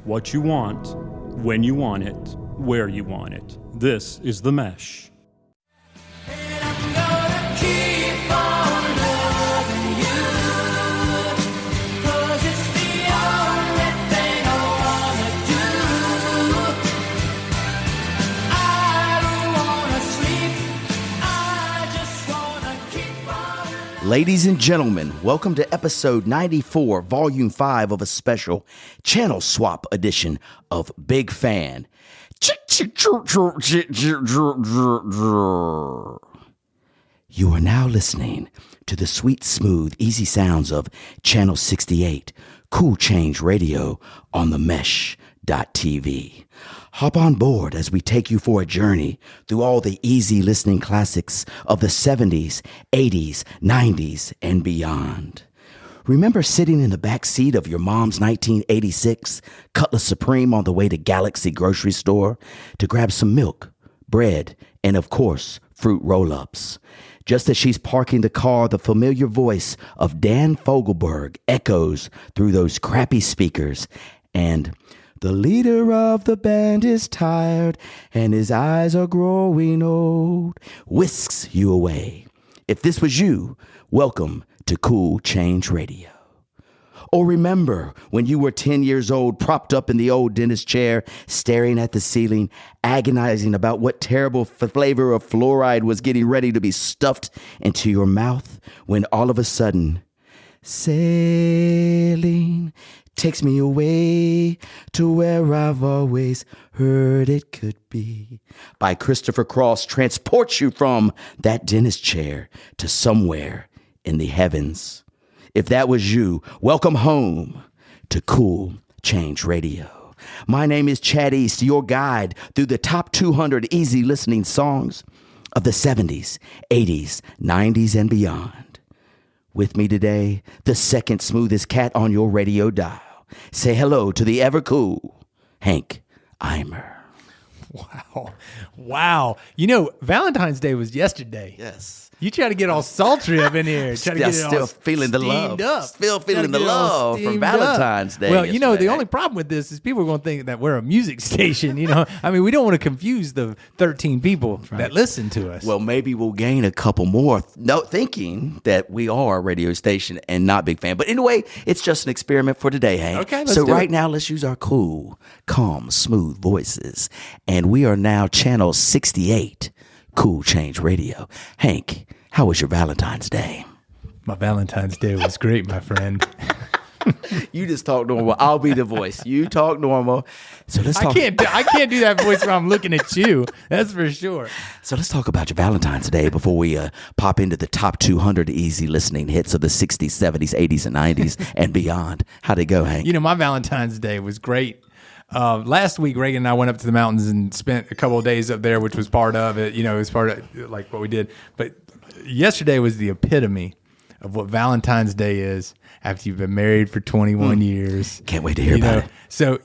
what you want, when you want it, where you want it. This is The Mesh. And I'm gonna keep on loving you, 'cause it's the only thing I wanna do. I don't wanna sleep, I just wanna keep on. Ladies and gentlemen, welcome to episode 94, volume 5 of a special channel swap edition of Big Fan. You are now listening to the sweet, smooth, easy sounds of Channel 68, Cool Change Radio on the Mesh.tv. Hop on board as we take you for a journey through all the easy listening classics of the 70s, 80s, 90s, and beyond. Remember sitting in the back seat of your mom's 1986 Cutlass Supreme on the way to Galaxy Grocery Store to grab some milk, bread, and of course, fruit roll-ups. Just as she's parking the car, the familiar voice of Dan Fogelberg echoes through those crappy speakers, and the leader of the band is tired and his eyes are growing old, whisks you away. If this was you, welcome to Cool Change Radio. Or remember when you were 10 years old, propped up in the old dentist chair, staring at the ceiling, agonizing about what terrible flavor of fluoride was getting ready to be stuffed into your mouth, when all of a sudden, sailing takes me away to where I've always heard it could be, by Christopher Cross transports you from that dentist chair to somewhere in the heavens. If that was you, welcome home to Cool Change Radio. My name is Chad East, your guide through the top 200 easy listening songs of the 70s, 80s, 90s, and beyond. With me today, the second smoothest cat on your radio dial. Say hello to the ever cool Hank Eimer. Wow. You know, Valentine's Day was yesterday. Yes. You try to get all sultry up in here. Try to get it Still all feeling the love. steamed up. Still feeling Try to the get it all love from steamed up. Valentine's Day. Well, you know, the yesterday. only problem with this is people are going to think that we're a music station. You know, I mean, we don't want to confuse the 13 people that listen to us. Well, maybe we'll gain a couple more thinking that we are a radio station and not Big Fan. But anyway, it's just an experiment for today, Hank. Okay, let's so do right it. now, let's use our cool, calm, smooth voices. And we are now channel 68, Cool Change Radio. Hank, how was your Valentine's Day? My Valentine's Day was great, my friend. You just talk normal. I'll be the voice. You talk normal. So let's I talk. can't do that voice when I'm looking at you. That's for sure. So let's talk about your Valentine's Day before we pop into the top 200 easy listening hits of the 60s, 70s, 80s, and 90s and beyond. How'd it go, Hank? You know, my Valentine's Day was great. Last week, Reagan and I went up to the mountains and spent a couple of days up there, which was part of it. You know, it was part of like what we did. But yesterday was the epitome of what Valentine's Day is after you've been married for 21 years. Can't wait to hear about it. So,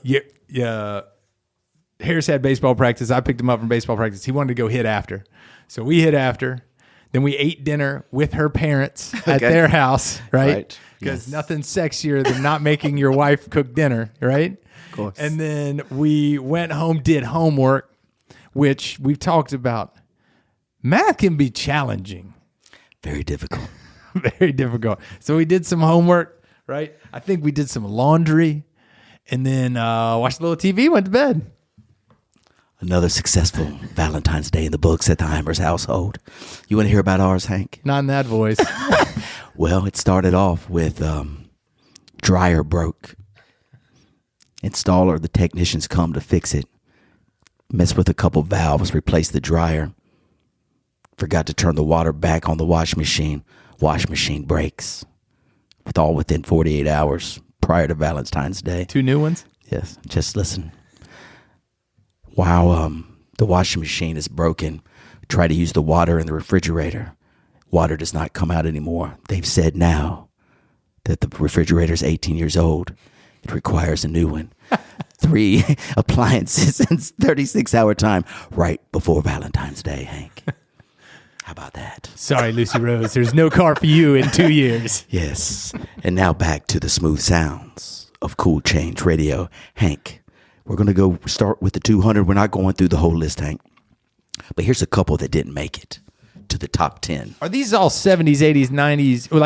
Harris had baseball practice. I picked him up from baseball practice. He wanted to go hit after. So we hit after. Then we ate dinner with her parents at their house, right? Because nothing's sexier than not making your wife cook dinner, right? Of course. And then we went home, did homework, which we've talked about. Math can be challenging. Very difficult. Very difficult. So we did some homework, right? I think we did some laundry and then watched a little TV, went to bed. Another successful Valentine's Day in the books at the Eimers household. You want to hear about ours, Hank? Not in that voice. Well, it started off with dryer broke. Installer, the technicians come to fix it. Messed with a couple valves, replaced the dryer. Forgot to turn the water back on the wash machine. Wash machine breaks. Within 48 hours prior to Valentine's Day. 2 new ones? Yes, just listen. While the washing machine is broken, try to use the water in the refrigerator. Water does not come out anymore. They've said now that the refrigerator is 18 years old. It requires a new one. 3 appliances in 36-hour time right before Valentine's Day, Hank. How about that? Sorry, Lucy Rose. There's no car for you in 2 years. Yes. And now back to the smooth sounds of Cool Change Radio. Hank, We're going to go start with the 200. We're not going through the whole list, Hank. But here's a couple that didn't make it to the top 10. Are these all 70s, 80s, 90s? Or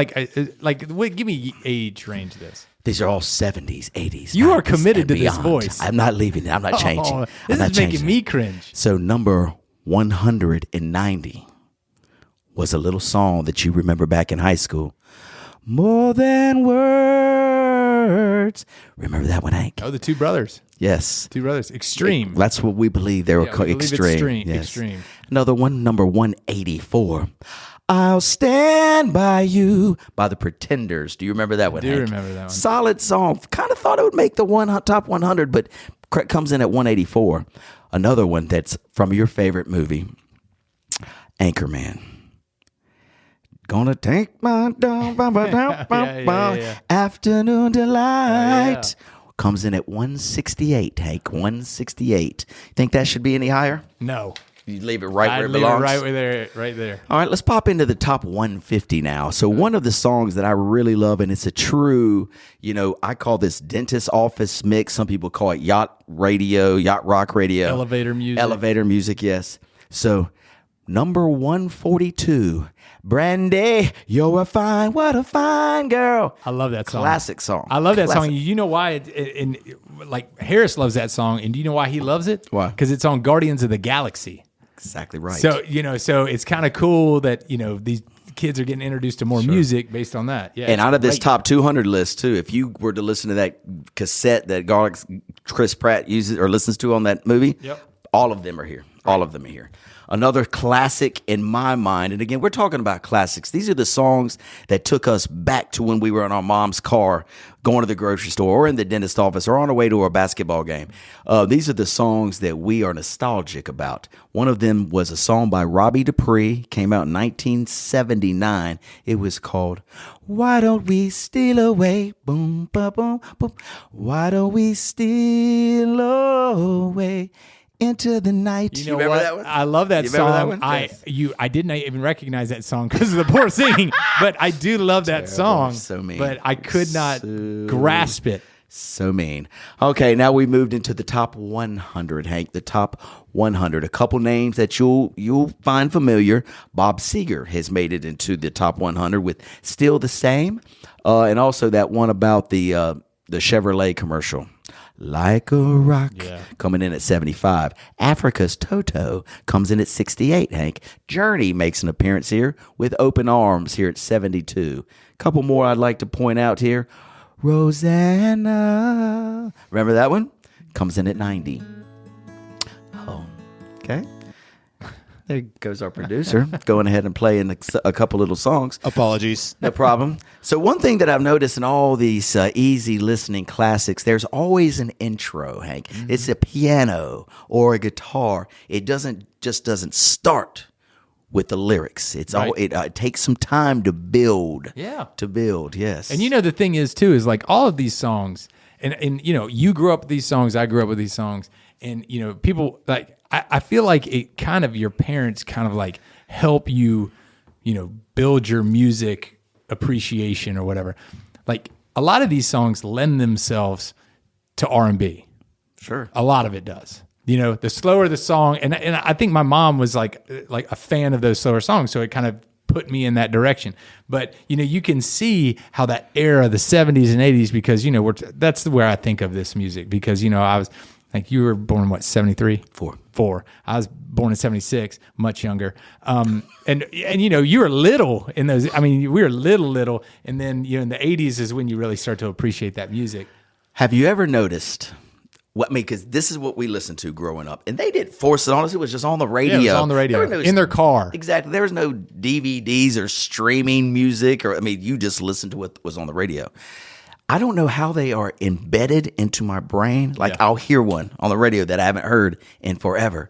give me age range of this. These are all 70s, 80s. You are 90s, committed and to this beyond. voice. I'm not leaving it. I'm not changing. Oh, I'm this not is making changing me it. cringe. So number 190 was a little song that you remember back in high school. More than words. Remember that one, Hank? Oh, the two brothers. Yes. Two brothers. Extreme. That's what we believe they were Yeah, we called. believe it's Extreme. extreme. Another one, number 184. I'll Stand By You by the Pretenders. Do you remember that one, I do Hank? remember that one. Solid song. Kind of thought it would make the top 100, but comes in at 184. Another one that's from your favorite movie, Anchorman. Gonna take my afternoon delight. Comes in at 168, Hank. 168. Think that should be any higher? No. You leave it right where it I'd leave belongs? it right there. All right, let's pop into the top 150 now. So one of the songs that I really love, and it's a true, I call this dentist office mix. Some people call it yacht rock radio. Elevator music. Elevator music, yes. So number 142, Brandy, you're what a fine girl. I love that song. Classic song. I love that Classic. song. You know why? Harris loves that song, and do you know why he loves it? Why? Because it's on Guardians of the Galaxy. Exactly right. So so it's kind of cool that these kids are getting introduced to more music based on that. Yeah. And it's out of this great. top 200 list, too, if you were to listen to that cassette that Chris Pratt uses or listens to on that movie, Yep. all of them are here. All of them are here. Another classic in my mind, and again, we're talking about classics. These are the songs that took us back to when we were in our mom's car going to the grocery store or in the dentist office or on our way to a basketball game. These are the songs that we are nostalgic about. One of them was a song by Robbie Dupree, came out in 1979. It was called Why Don't We Steal Away? Boom, ba, boom, boom. Why don't we steal away into the night? You know remember what? that one? I love that You remember song. that one? Yes. I didn't even recognize that song because of the poor singing, but I do love that song. So mean. But I could not grasp it. So mean. Okay, now we moved into the top 100, Hank. The top 100. A couple names that you'll find familiar. Bob Seger has made it into the top 100 with Still the Same, and also that one about the Chevrolet commercial. Like a Rock, coming in at 75. Africa's Toto comes in at 68, Hank. Journey makes an appearance here with Open Arms here at 72. Couple more I'd like to point out here. Rosanna. Remember that one? Comes in at 90. Oh, okay. There goes our producer going ahead and playing a couple little songs. Apologies. No problem. So one thing that I've noticed in all these easy listening classics, there's always an intro, Hank. Mm-hmm. It's a piano or a guitar. It doesn't start with the lyrics. It's right. It takes some time to build. Yeah. To build, yes. And the thing is too is like all of these songs, and you grew up with these songs, I grew up with these songs, and people like. I feel like it kind of your parents kind of like help you, build your music appreciation or whatever. Like a lot of these songs lend themselves to R&B. Sure. A lot of it does. The slower the song, and I think my mom was like a fan of those slower songs, so it kind of put me in that direction. But you can see how that era, the 70s and 80s, because that's where I think of this music, because I was. Like you were born, what, 73? Four. I was born in 76, much younger. And you were little in those. I mean, we were little. And then, in the 80s is when you really start to appreciate that music. Have you ever noticed because this is what we listened to growing up. And they didn't force it on us. It was just on the radio. Yeah, it was on the radio. In their car. Exactly. There was no DVDs or streaming music. You just listened to what was on the radio. I don't know how they are embedded into my brain. I'll hear one on the radio that I haven't heard in forever.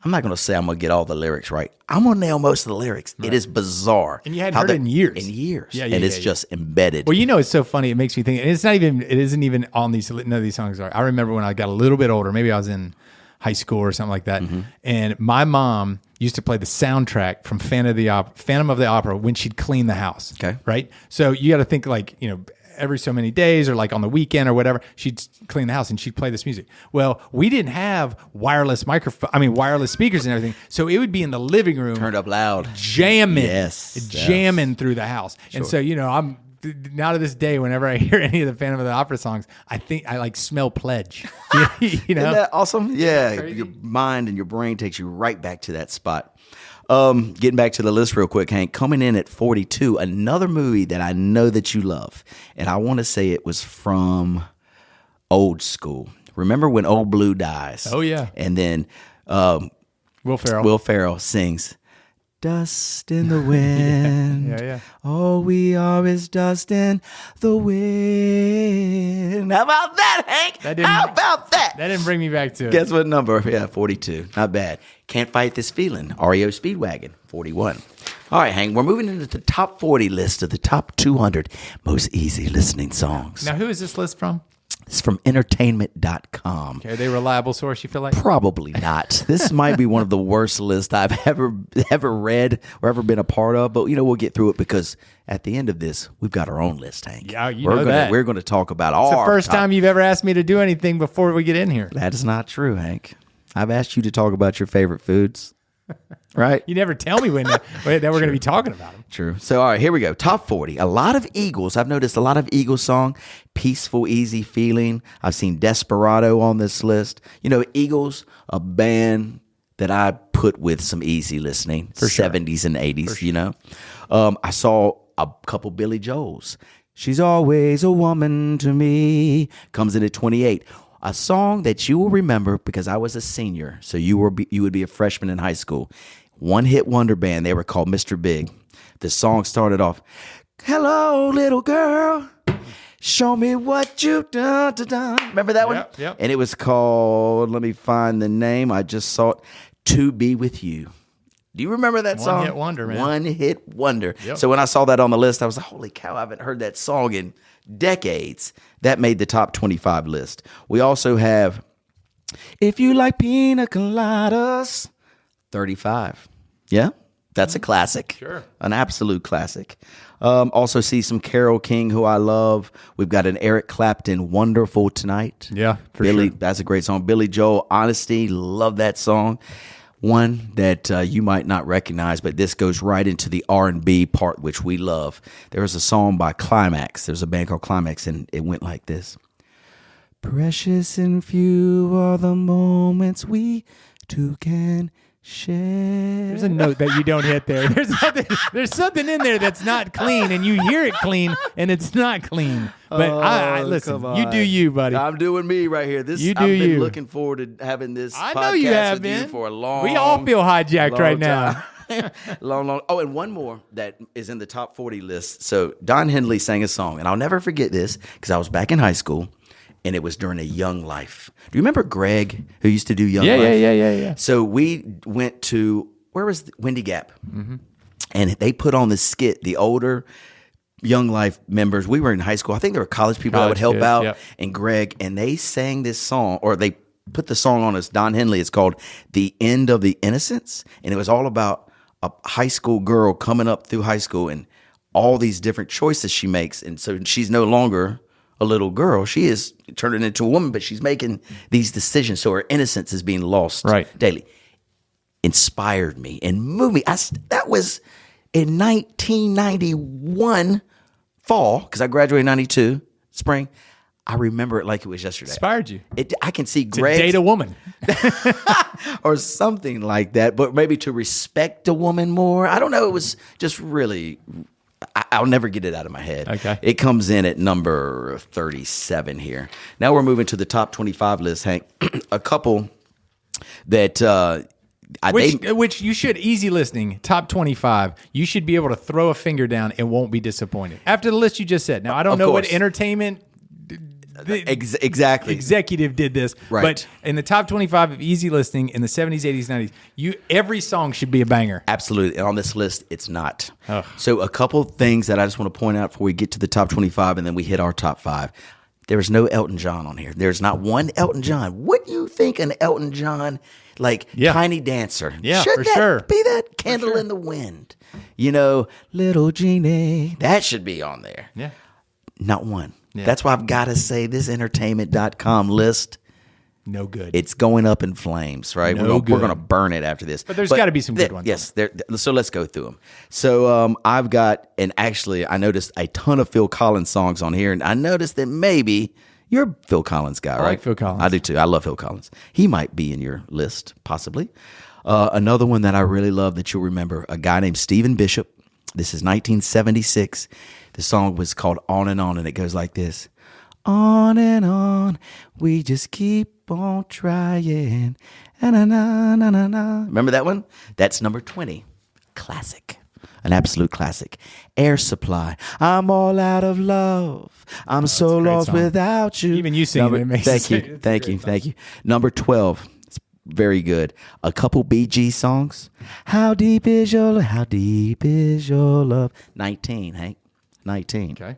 I'm not going to say I'm going to get all the lyrics right. I'm going to nail most of the lyrics. Right. It is bizarre. And you hadn't heard it in years. Yeah, and it's just embedded. Well, it's so funny. It makes me think, and it isn't even on these, none of these songs are. I remember when I got a little bit older, maybe I was in high school or something like that. Mm-hmm. And my mom used to play the soundtrack from Phantom of the Opera when she'd clean the house. Okay. Right. So you got to think every so many days or like on the weekend or whatever, she'd clean the house and she'd play this music. Well, we didn't have wireless speakers and everything. So it would be in the living room. Turned up loud. Jamming. Yes. Jamming through the house. Sure. And so, I'm now to this day, whenever I hear any of the Phantom of the Opera songs, I think I like smell Pledge. Isn't that awesome? Yeah. Your mind and your brain takes you right back to that spot. Getting back to the list real quick, Hank, coming in at 42, another movie that I know that you love. And I want to say it was from Old School. Remember when Old Blue dies? Oh, yeah. And then Will Ferrell sings, dust in the wind. Yeah. All we are is dust in the wind. How about that, Hank? How about that? That didn't bring me back to it. Guess what number? Yeah, 42. Not bad. Can't Fight This Feeling. REO Speedwagon, 41. All right, Hank, we're moving into the top 40 list of the top 200 most easy listening songs. Now, who is this list from? It's from entertainment.com. Okay, are they a reliable source, you feel like? Probably not. This might be one of the worst lists I've ever read or ever been a part of, but we'll get through it because at the end of this, we've got our own list, Hank. Yeah, that. We're going to talk about it's our the first time you've ever asked me to do anything before we get in here. That is not true, Hank. I've asked you to talk about your favorite foods. Right? You never tell me that we're going to be talking about them. True. So, all right, here we go. Top 40. A lot of Eagles. I've noticed a lot of Eagles song. Peaceful, Easy Feeling. I've seen Desperado on this list. Eagles, a band that I put with some easy listening. For 70s and 80s, sure. I saw a couple Billy Joels. She's Always a Woman to Me. Comes in at 28. A song that you will remember because I was a senior, so you would be a freshman in high school. One-hit wonder band. They were called Mr. Big. The song started off, hello, little girl, show me what you've done. Remember that one? Yep. And it was called, let me find the name. I just saw it, To Be With You. Do you remember that song? One-hit wonder, man. One-hit wonder. Yep. So when I saw that on the list, I was like, holy cow, I haven't heard that song in decades. That made the top 25 list. We also have If You Like Pina Coladas, 35. Yeah, that's a classic. Sure. An absolute classic. Also see some Carole King, who I love. We've got an Eric Clapton, Wonderful Tonight. Yeah, for Billy, sure. That's a great song. Billy Joel, Honesty, love that song. One that you might not recognize, but this goes right into the R&B part, which we love. There was a song by Climax. There's a band called Climax, and it went like this. Precious and few are the moments we two can share. There's a note that you don't hit there. There's something in there that's not clean, and you hear it clean, and it's not clean. But I listen, you do you, buddy. I'm doing me right here. I've been looking forward to having this I podcast know you have with been. you for a long We all feel hijacked right time. now. long. Oh, and one more that is in the top 40 list. So Don Henley sang a song, and I'll never forget this because I was back in high school, and it was during a Young Life. Do you remember Greg, who used to do Young Life? Yeah. So we went to, where was Windy Gap? Mm-hmm. And they put on the skit, the older Young Life members. We were in high school. I think there were college people that would help kids, out. yep. And Greg, and they sang this song, or they put the song on as Don Henley. It's called The End of the Innocence. And it was all about a high school girl coming up through high school and all these different choices she makes. And so she's no longer a little girl. She is turning into a woman, but she's making these decisions. So her innocence is being lost daily. Inspired me and moved me. That was in 1991 fall, because I graduated in 92 spring. I remember it like it was yesterday. Inspired you. I can see Greg. To date a woman. Or something like that, but maybe to respect a woman more. I don't know. It was just really, I'll never get it out of my head. Okay. It comes in at number 37 here. Now we're moving to the top 25 list, Hank. A couple that which you should, easy listening, top 25, you should be able to throw a finger down and won't be disappointed. After the list you just said. Now, I don't know what entertainment exactly executive did this, right. But in the top 25 of easy listening in the 70s, 80s, 90s, every song should be a banger. Absolutely. And on this list, it's not. Ugh. So a couple things that I just want to point out before we get to the top 25 and then we hit our top 5. There is no Elton John on here. There's not one Elton John. What do you think an Elton John, Tiny Dancer? Yeah, should for that sure. be that Candle in the Wind? Little Genie. That should be on there. Yeah. Not one. Yeah. That's why I've got to say this entertainment.com list, No good. it's going up in flames, right? No We're going to good. burn it after this. But there's gotta be some good ones. Yes. So let's go through them. So I've got, and actually I noticed a ton of Phil Collins songs on here, and I noticed that maybe you're a Phil Collins guy, right? like Phil Collins. I do too. I love Phil Collins. He might be in your list, possibly. Another one that I really love that you'll remember, a guy named Stephen Bishop. This is 1976. The song was called On, and it goes like this. On and on, we just keep on trying. Na-na-na-na-na-na. Remember that one? That's number 20. Classic. An absolute classic. Air Supply. I'm all out of love. I'm so a great lost song. without you. Even you singing it makes Thank it- you. it's a Thank great you. song. Thank you. Number 12. It's very good. A couple BG songs. How deep is your love? 19, Hank. 19. Okay.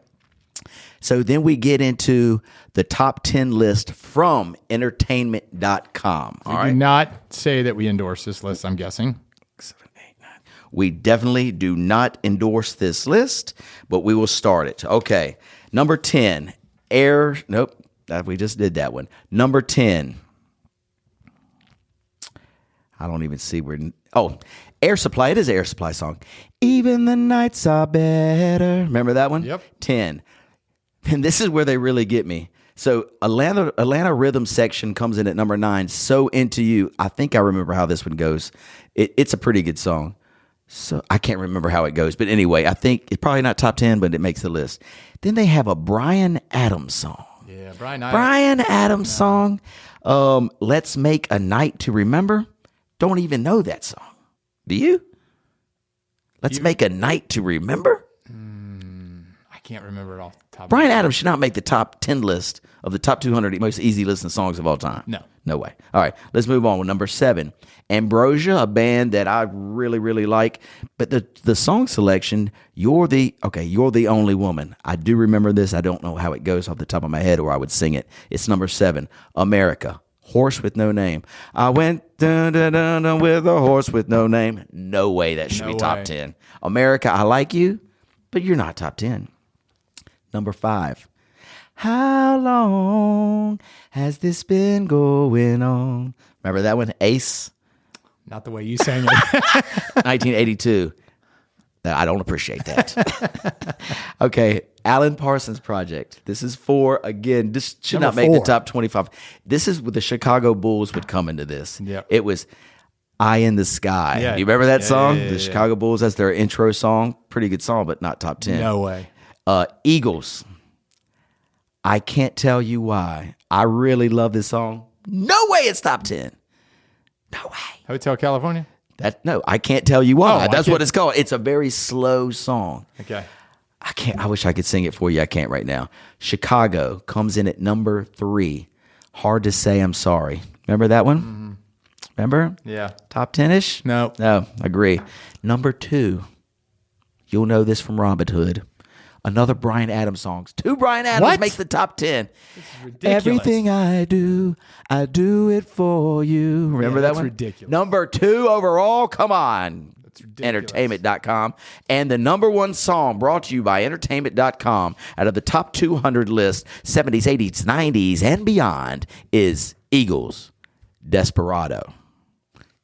So then we get into the top 10 list from entertainment.com. All Do right. not say that we endorse this list, I'm guessing. We definitely do not endorse this list, but we will start it. Okay. Number 10, Nope. We just did that one. Number 10. I don't even see where. Oh, Air Supply. It is Air Supply song. Even the nights are better. Remember that one? Yep. 10. And this is where they really get me. So Atlanta Rhythm Section comes in at number 9. So Into You. I think I remember how this one goes. It's a pretty good song. So I can't remember how it goes. But anyway, I think it's probably not top 10, but it makes the list. Then they have a Bryan Adams song. Yeah, Bryan Adams song. Let's Make a Night to Remember. Don't even know that song. Do you? Let's Make a Night to Remember. I can't remember it off the top. Bryan Adams should not make the top 10 list of the top 200 most easy listening songs of all time. No way. All right, let's move on with number 7. Ambrosia, a band that I really, really like. But the song selection, You're the Only Woman. I do remember this. I don't know how it goes off the top of my head or I would sing it. It's number 7. America, Horse with No Name. I went dun, dun, dun, dun, with a horse with no name. No way that should No be top way. 10. America, I Like You, but you're not top 10. Number 5. How long has this been going on? Remember that one? Ace, Not the way you sang it. 1982. I don't appreciate that. Okay, Alan Parsons Project. This is again, this should Number not make the 4. top 25. This is with the Chicago Bulls would come into this. Yep. It was Eye in the Sky. Yeah. Do you remember that Yeah, song? yeah, The yeah. Chicago Bulls, that's their intro song. Pretty good song, but not top 10. No way. Eagles. I Can't Tell You Why. I really love this song. No way it's top 10. No way. Hotel California? No, I Can't Tell You Why. Oh, I That's can't- what it's called. It's a very slow song. Okay. I wish I could sing it for you. I can't right now. Chicago comes in at number 3. Hard to Say I'm Sorry. Remember that one? Remember? Yeah. Top 10-ish? No. No, agree. Number 2. You'll know this from Robin Hood. Another Bryan Adams song. 2 Bryan Adams What? makes the top 10. Ridiculous. Everything I do it for you. Remember that that's one? ridiculous. Number 2 overall. Come on. That's ridiculous. Entertainment.com. And the number 1 song brought to you by Entertainment.com out of the top 200 list, 70s, 80s, 90s, and beyond, is Eagles, Desperado.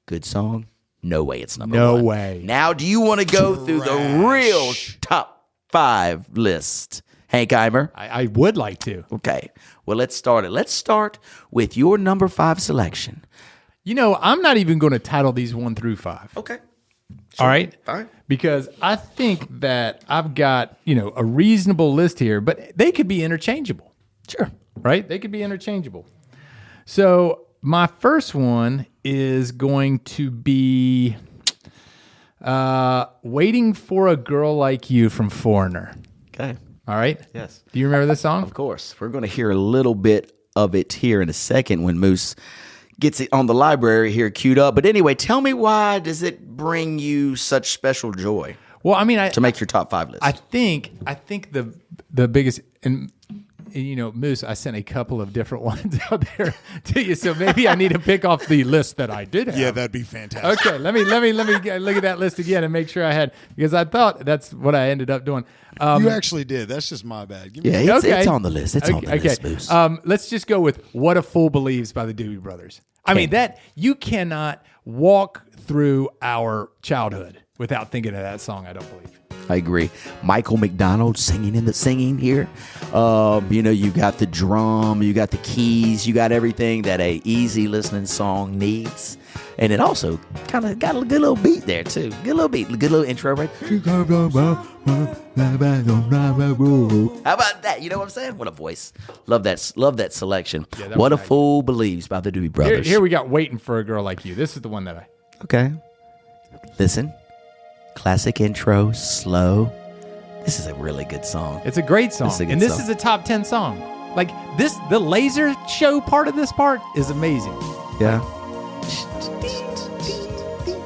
Good song? No way it's number 1. No way. Now, do you want to go through the real top 5 list? Hank Eimer? I would like to. Okay. Well, let's start it. Let's start with your number 5 selection. You know, I'm not even going to title these 1 through 5. Okay. All right? Fine. Because I think that I've got, a reasonable list here, but they could be interchangeable, Sure. right? They could be interchangeable. So my first one is going to be Waiting for a Girl Like You from Foreigner. Okay. All right? Yes. Do you remember this song? Of course. We're going to hear a little bit of it here in a second when Moose gets it on the library here queued up. But anyway, tell me, why does it bring you such special joy Well, I mean, to make your top 5 list? I think the biggest, and Moose, I sent a couple of different ones out there to you, so maybe I need to pick off the list that I did have. Yeah, that'd be fantastic. Okay, let me look at that list again and make sure I had, because I thought that's what I ended up doing. You actually did. That's just my bad. Give me It's on the list. It's on the list, Moose. Let's just go with "What a Fool Believes" by the Doobie Brothers. I mean, that you cannot walk through our childhood without thinking of that song. I don't believe. I agree. Michael McDonald singing here. You got the drum, you got the keys, you got everything that a easy listening song needs. And it also kind of got a good little beat there too. Good little beat, good little intro, right? How about that? You know what I'm saying? What a voice. Love that selection. Yeah, What a Fool Believes by the Doobie Brothers. Here we got "Waiting for a Girl Like You." This is the one that I... Okay. Listen. Classic intro, slow. This is a really good song. It's a great song. This is a top 10 song. Like this, the laser show part of this part is amazing. Yeah.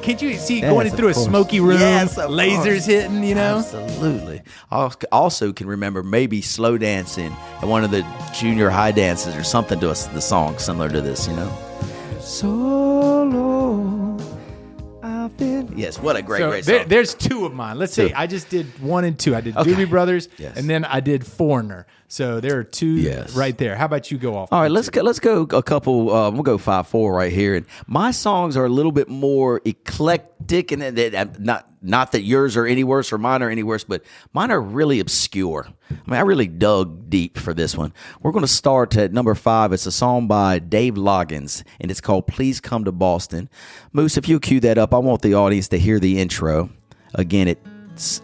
Can't you see going through a smoky room, lasers hitting, Absolutely. Also can remember maybe slow dancing at one of the junior high dances or something to the song similar to this, Solo. Yes, what a great song. There's two of mine. Let's say I just did 1 and 2. I did Doobie Brothers, and then I did Foreigner. So there are two right there. How about you go off? All right, let's go a couple. We'll go 5-4 right here. And my songs are a little bit more eclectic, and not that yours are any worse or mine are any worse, but mine are really obscure. I mean, I really dug deep for this one. We're going to start at number 5. It's a song by Dave Loggins, and it's called "Please Come to Boston." Moose, if you cue that up, I want the audience to hear the intro. Again, it's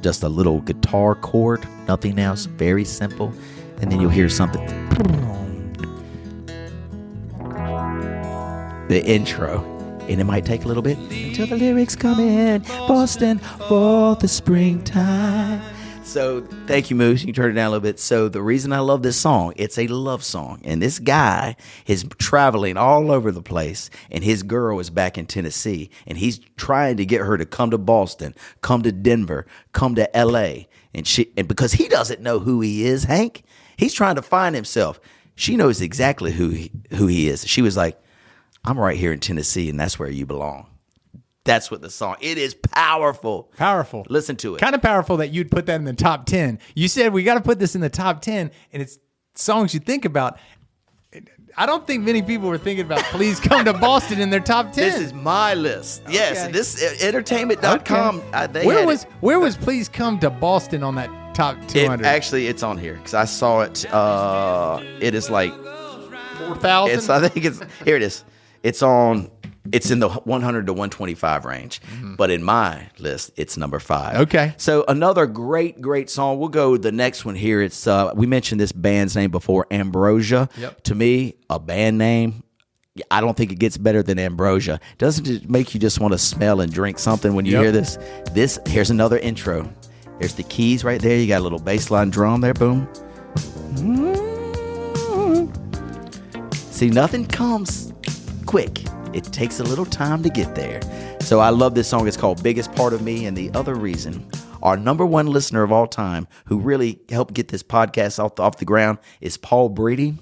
just a little guitar chord, nothing else, very simple, and then you'll hear something. The intro. And it might take a little bit until the lyrics come in. Boston for the springtime. So thank you, Moose. You can turn it down a little bit. So the reason I love this song, it's a love song. And this guy is traveling all over the place. And his girl is back in Tennessee. And he's trying to get her to come to Boston, come to Denver, come to L.A. And because he doesn't know who he is, Hank, he's trying to find himself. She knows exactly who he is. She was like, "I'm right here in Tennessee, and that's where you belong." That's what the song. It is powerful. Powerful. Listen to it. Kind of powerful that you'd put that in the top 10. You said we got to put this in the top 10, and it's songs you think about. I don't think many people were thinking about "Please Come to Boston" in their top 10. This is my list. Okay. Yes, this entertainment.com. Okay. Where was "Please Come to Boston" on that top 200? It's on here because I saw it. It is like 4,000. I think it's here. It is. It's in the 100 to 125 range, but in my list, it's number 5. Okay. So another great song. We'll go the next one here. It's we mentioned this band's name before, Ambrosia. Yep. To me, a band name. I don't think it gets better than Ambrosia. Doesn't it make you just want to smell and drink something when you hear this? Here's another intro. There's the keys right there. You got a little bass line drum there. Boom. See, nothing comes quick. It takes a little time to get there. So I love this song. It's called "Biggest Part of Me." And the other reason, our number one listener of all time, who really helped get this podcast off the ground, is Paul Breeding.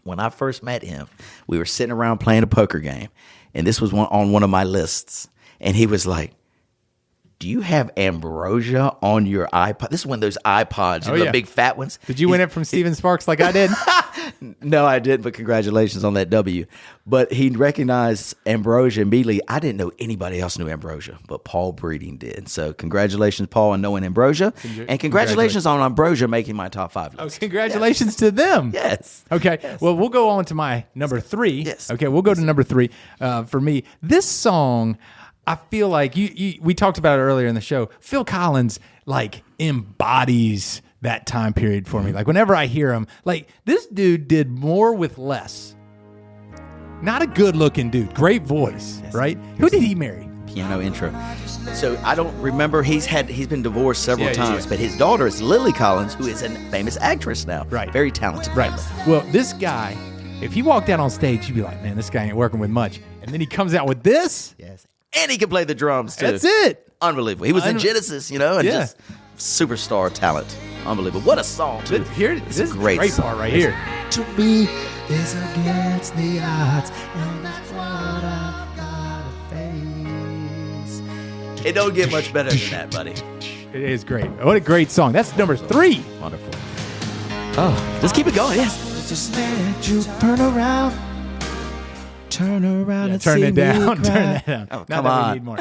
When I first met him, we were sitting around playing a poker game, and this was on one of my lists. And he was like, "Do you have Ambrosia on your iPod?" This is one of those iPods, the big fat ones. Did you win it from Steven Sparks like I did? No, I didn't, but congratulations on that W. But he recognized Ambrosia immediately. I didn't know anybody else knew Ambrosia, but Paul Breeding did. So congratulations, Paul, on knowing Ambrosia. And congratulations on Ambrosia making my top 5 list. Oh, congratulations to them. Yes. Okay, well, we'll go on to my number 3. Yes. Okay, we'll go to number 3 for me. This song, I feel like we talked about it earlier in the show. Phil Collins embodies that time period for me. Like whenever I hear him, like this dude did more with less. Not a good looking dude, great voice, right? Who did he marry? Piano intro. So I don't remember. He's been divorced several times, but his daughter is Lily Collins, who is a famous actress now. Right, very talented. Right. Well, this guy, if he walked out on stage, you'd be like, man, this guy ain't working with much. And then he comes out with this. Yes. And he can play the drums too. That's it. Unbelievable. He was in Genesis, and just superstar talent. Unbelievable. What a song, too. This is a great song. part right here. To me is against the odds, and that's what I've gotta face. It don't get much better than that, buddy. It is great. What a great song. That's number 3. Wonderful. Oh, just keep it going. Yes. Just let you turn around. Turn around and turn see it down. me cry. Turn it down. Oh, Not come that on. we need more.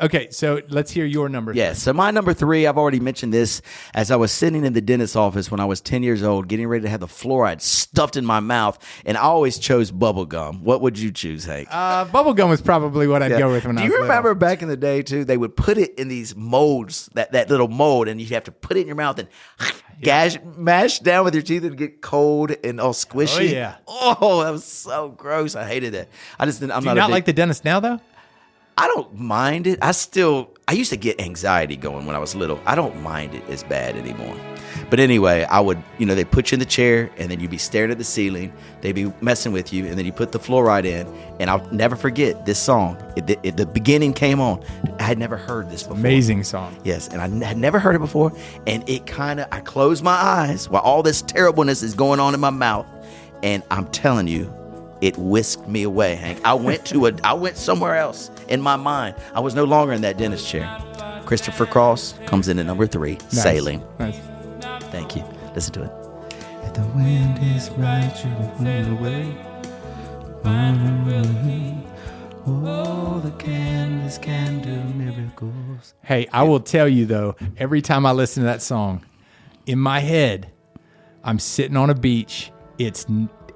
Okay, so let's hear your number. Yes. So my number 3, I've already mentioned this as I was sitting in the dentist's office when I was 10 years old, getting ready to have the fluoride stuffed in my mouth, and I always chose bubble gum. What would you choose, Hank? Bubblegum was probably what I'd go with when I was Do you remember little. back in the day, too, they would put it in these molds, that little mold, and you'd have to put it in your mouth and mash down with your teeth and get cold and all squishy. Oh, yeah. Oh, that was so gross. I hated that. I just didn't. I'm Do you not not like the dentist now, though? I don't mind it. I used to get anxiety going when I was little. I don't mind it as bad anymore. But anyway, I would, they put you in the chair and then you'd be staring at the ceiling. They'd be messing with you and then you put the fluoride in. And I'll never forget this song. The beginning came on. I had never heard this before. Amazing song. Yes, and I had never heard it before. And I closed my eyes while all this terribleness is going on in my mouth. And I'm telling you, it whisked me away, Hank. I went somewhere else in my mind. I was no longer in that dentist chair. Christopher Cross comes in at number 3, Nice. Sailing. Nice. Thank you. Listen to it. If the wind is right, you will fly away. Oh, the canvas can do miracles. Hey, I will tell you, though, every time I listen to that song, in my head, I'm sitting on a beach. It's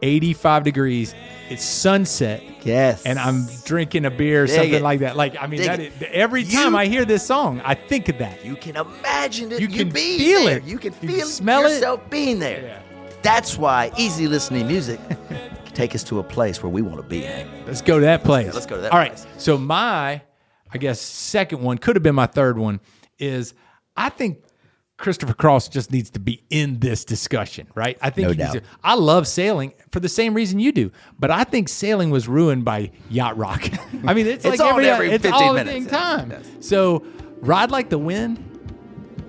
85 degrees. It's sunset. Yes. And I'm drinking a beer or Dig something it. like that. Every time I hear this song, I think of that. You can imagine it. You can be feel there. it. You can You feel can smell it. yourself being there. Yeah. That's why easy listening music can take us to a place where we want to be, Hank. Let's go to that place. Yeah, let's go to that All place. right. So my, I guess, second one, could have been my third one, is I think Christopher Cross just needs to be in this discussion, right? I think No he needs doubt. to. I love sailing for the same reason you do, but I think sailing was ruined by yacht rock. I mean, it's like on every it's 15 all the minutes. dang time. Yes. So Ride Like the Wind.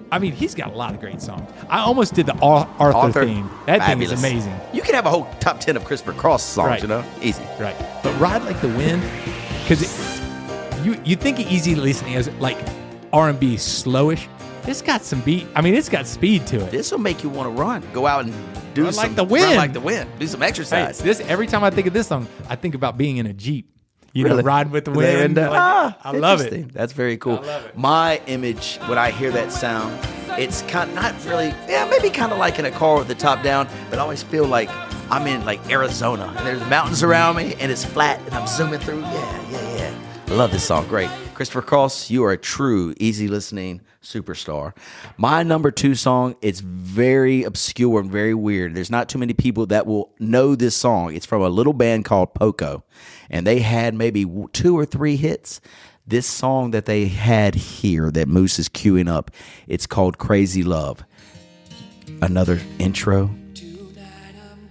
I mean, he's got a lot of great songs. I almost did the Arthur theme. That fabulous. thing is amazing. You could have a whole top 10 of Christopher Cross songs, Right. Easy. Right. But Ride Like the Wind, because you think of easy listening as like R&B slowish. It's got some beat. I mean, it's got speed to it. This will make you want to run. Go out and do Run some. like the wind. Run like the wind. Do some Hey, exercise. this every time I think of this song, I think about being in a Jeep. You Really? know, riding with the wind. I love it. Interesting. That's very cool. I love it. My image when I hear that sound, it's kind of not really, maybe kind of like in a car with the top down, but I always feel like I'm in like Arizona and there's mountains around me and it's flat and I'm zooming through. Yeah. I love this song. Great. Christopher Cross, you are a true easy listening superstar. My number 2 song, it's very obscure and very weird. There's not too many people that will know this song. It's from a little band called Poco, and they had maybe 2 or 3 hits. This song that they had here that Moose is queuing up, it's called Crazy Love. Another intro.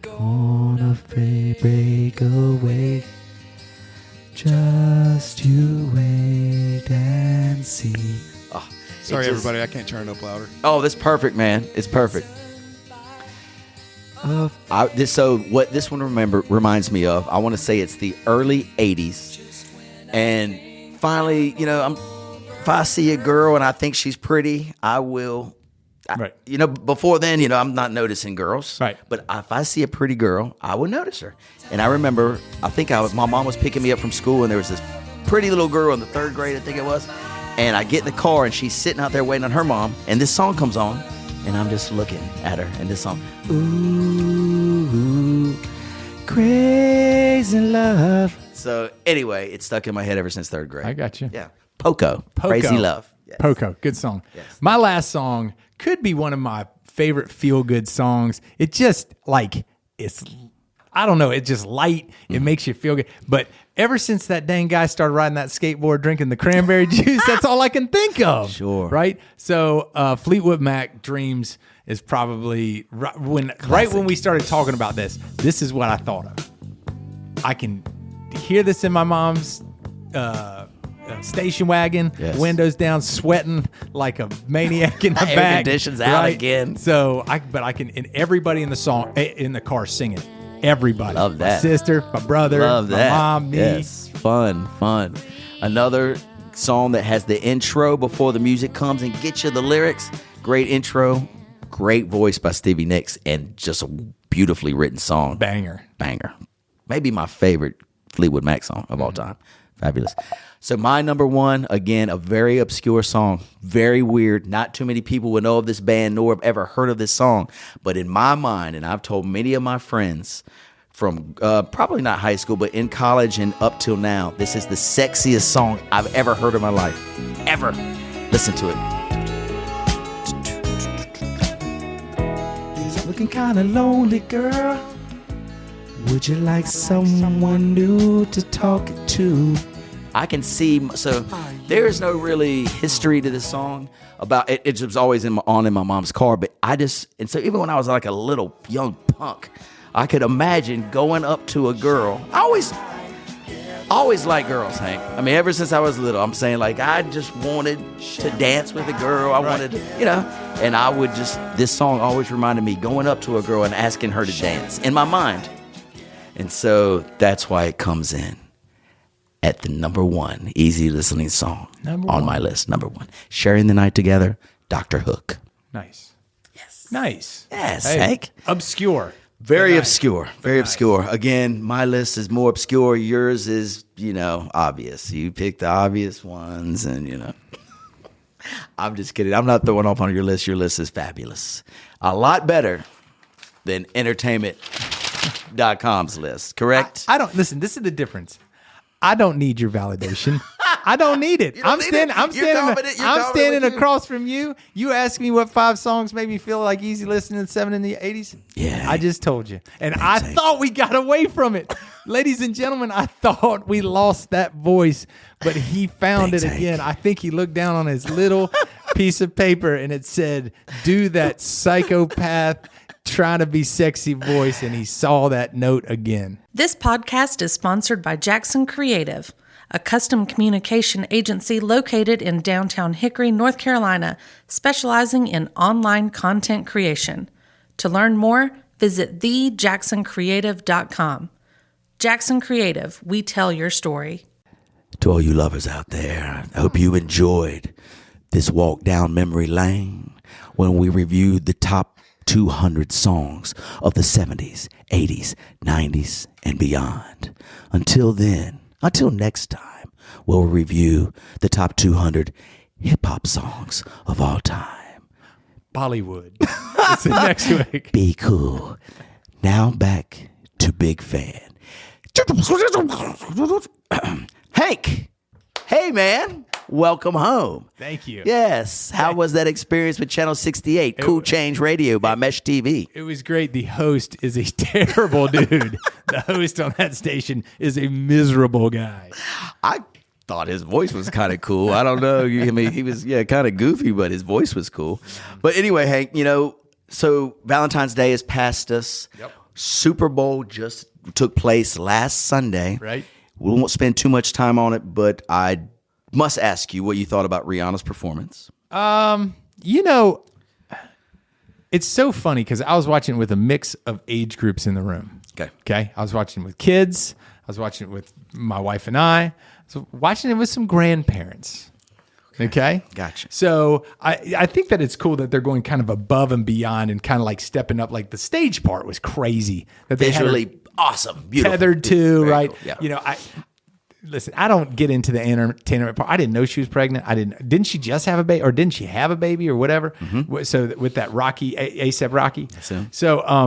Gonna break away. Just you wait and see. Oh, Sorry, it just- everybody. I can't turn it up louder. Oh, that's perfect, man. It's perfect. So what this one reminds me of, I want to say it's the early 80s. And finally, if I see a girl and I think she's pretty, I will. Right. Before then, I'm not noticing girls. Right. But if I see a pretty girl, I will notice her. And I remember, my mom was picking me up from school, and there was this pretty little girl in the 3rd grade, I think it was. And I get in the car, and she's sitting out there waiting on her mom, and this song comes on, and I'm just looking at her, and this song, ooh, crazy love. So anyway, it's stuck in my head ever since 3rd grade. I got you. Yeah. Poco. Crazy Love. Yes. Poco, good song. Yes. My last song could be one of my favorite feel-good songs. It just I don't know, it's just light. It makes you feel good. But ever since that dang guy started riding that skateboard, drinking the cranberry juice, that's all I can think of. Sure. Right? So Fleetwood Mac, Dreams is probably, right when we started talking about this is what I thought of. I can hear this in my mom's station wagon, Yes. windows down, sweating like a maniac in the Air back. conditions out again. So I can, and everybody in the car singing. Everybody. Love that. My sister, my brother, Love that. my mom, me. Yes, fun. Another song that has the intro before the music comes and gets you the lyrics. Great intro, great voice by Stevie Nicks, and just a beautifully written song. Banger. Maybe my favorite Fleetwood Mac song of all time. Fabulous. So my number one, again, a very obscure song, very weird. Not too many people would know of this band nor have ever heard of this song. But in my mind, and I've told many of my friends from probably not high school, but in college and up till now, this is the sexiest song I've ever heard in my life. Ever. Listen to it. He's looking kind of lonely, girl. Would you like someone new to talk to? I can see, so there is no really history to this song about it. It was always in my mom's car, but and so even when I was like a little young punk, I could imagine going up to a girl. I always liked girls, Hank. I mean, ever since I was little, I'm saying like I just wanted to dance with a girl. I wanted, and I would this song always reminded me going up to a girl and asking her to dance in my mind. And so that's why it comes in at the number one easy listening song on my list. Number one, Sharing the Night Together, Dr. Hook. Nice. Yes. Nice. Yes, Hey, Hank. obscure. Very obscure. Very obscure. Again, my list is more obscure. Yours is, obvious. You pick the obvious ones and, I'm just kidding. I'm not throwing off on your list. Your list is fabulous. A lot better than entertainment.com's list, correct? I don't listen. This is the difference. I don't need your validation. I don't need it. I'm standing across from you. You ask me what 5 songs made me feel like easy listening in the 70s and the 80s. Yeah. I just told you. And I thought we got away from it. Ladies and gentlemen, I thought we lost that voice, but he found it again. I think he looked down on his little piece of paper and it said, do that psychopath trying to be sexy voice, and he saw that note again. This podcast is sponsored by Jackson Creative, a custom communication agency located in downtown Hickory, North Carolina, specializing in online content creation. To learn more, visit thejacksoncreative.com. Jackson Creative, we tell your story. To all you lovers out there, I hope you enjoyed this walk down memory lane when we reviewed the top 200 songs of the 70s, 80s, 90s, and beyond. Until next time, we'll review the top 200 hip-hop songs of all time. Bollywood. It's the next week. Be cool. Now back to Big Fan. Hank! Hey, man. Welcome home. Thank you. Yes. How was that experience with Channel 68, Cool Change Radio by Mesh TV? It was great. The host is a terrible dude. The host on that station is a miserable guy. I thought his voice was kind of cool. I don't know. I mean, he was, kind of goofy, but his voice was cool. But anyway, Hank, so Valentine's Day has passed us. Yep. Super Bowl just took place last Sunday. Right. We won't spend too much time on it, but I must ask you what you thought about Rihanna's performance. It's so funny because I was watching it with a mix of age groups in the room. Okay. I was watching it with kids. I was watching it with my wife and I. So watching it with some grandparents. Okay. Gotcha. So I think that it's cool that they're going kind of above and beyond and kind of like stepping up. Like the stage part was crazy. That they Visually awesome. Beautiful. tethered to, Very right? Cool. Yeah. Listen, I don't get into the entertainment part. I didn't know she was pregnant. Didn't she just have a baby, or didn't she have a baby, or whatever? Mm-hmm. So with that Rocky, ASAP Rocky. So I